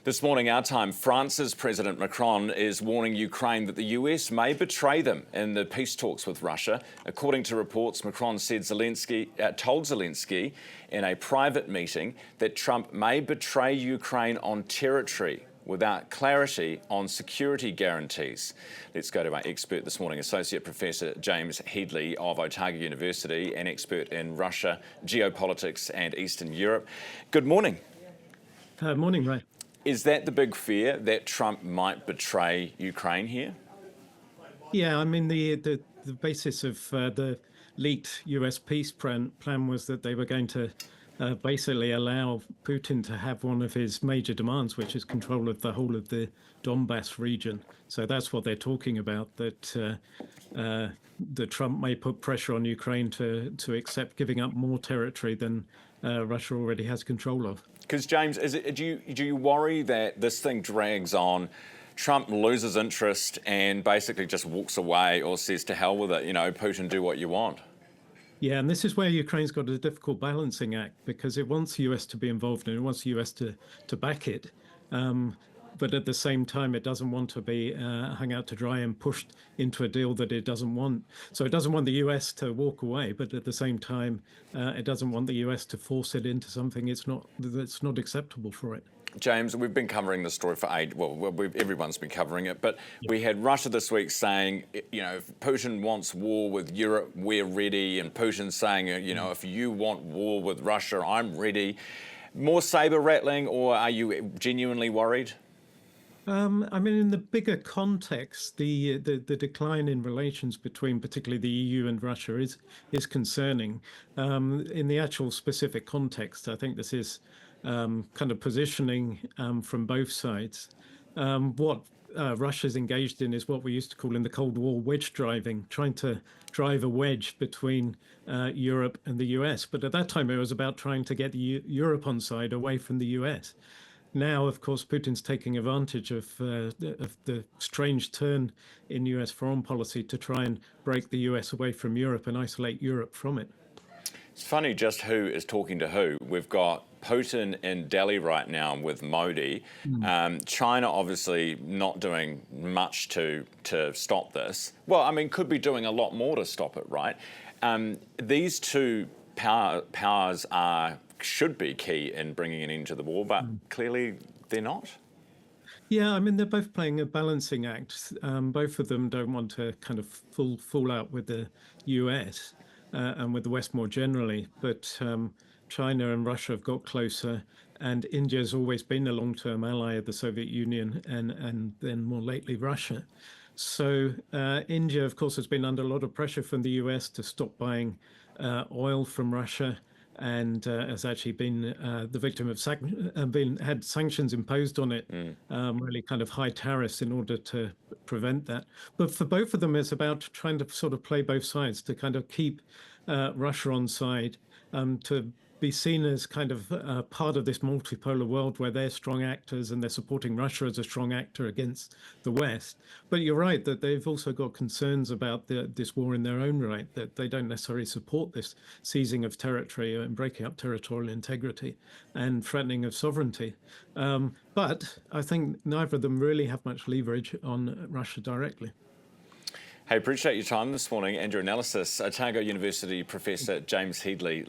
This morning, our time, France's President Macron is warning Ukraine that the US may betray them in the peace talks with Russia. According to reports, Macron said told Zelensky in a private meeting that Trump may betray Ukraine on territory without clarity on security guarantees. Let's go to our expert this morning, Associate Professor James Headley of Otago University, an expert in Russia, geopolitics and Eastern Europe. Good morning. Morning, Ray. Is that the big fear, that Trump might betray Ukraine here? Yeah, I mean, the basis of the leaked US peace plan was that they were going to basically allow Putin to have one of his major demands, which is control of the whole of the Donbass region. So that's what they're talking about, that Trump may put pressure on Ukraine to accept giving up more territory than Russia already has control of. Because, James, do you worry that this thing drags on, Trump loses interest and basically just walks away or says to hell with it, Putin, do what you want? Yeah, and this is where Ukraine's got a difficult balancing act, because it wants the US to be involved and it wants the US to back it. But at the same time, it doesn't want to be hung out to dry and pushed into a deal that it doesn't want. So it doesn't want the US to walk away, but at the same time, it doesn't want the US to force it into something that's not acceptable for it. James, we've been covering this story for everyone's been covering it, but we had Russia this week saying, if Putin wants war with Europe, we're ready, and Putin saying, if you want war with Russia, I'm ready. More saber rattling, or are you genuinely worried? I mean, in the bigger context, the decline in relations between particularly the EU and Russia is concerning. In the actual specific context, I think this is kind of positioning from both sides. What Russia's engaged in is what we used to call in the Cold War wedge driving, trying to drive a wedge between Europe and the US. But at that time, it was about trying to get Europe on side away from the US. Now, of course, Putin's taking advantage of the strange turn in US foreign policy to try and break the US away from Europe and isolate Europe from it. It's funny just who is talking to who. We've got Putin in Delhi right now with Modi. China obviously not doing much to stop this. Well, I mean, could be doing a lot more to stop it, right? These two powers should be key in bringing an end to the war, but clearly they're not. Yeah, I mean, they're both playing a balancing act. Both of them don't want to kind of fall out with the US and with the West more generally, but China and Russia have got closer, and India's always been a long-term ally of the Soviet Union and then more lately Russia. So India, of course, has been under a lot of pressure from the US to stop buying oil from Russia, and has actually been the victim of had sanctions imposed on it, really kind of high tariffs in order to prevent that. But for both of them, it's about trying to sort of play both sides to kind of keep Russia on side, to be seen as kind of part of this multipolar world where they're strong actors and they're supporting Russia as a strong actor against the West. But you're right that they've also got concerns about this war in their own right, that they don't necessarily support this seizing of territory and breaking up territorial integrity and threatening of sovereignty. But I think neither of them really have much leverage on Russia directly. Hey, appreciate your time this morning and your analysis. Otago University Professor James Headley.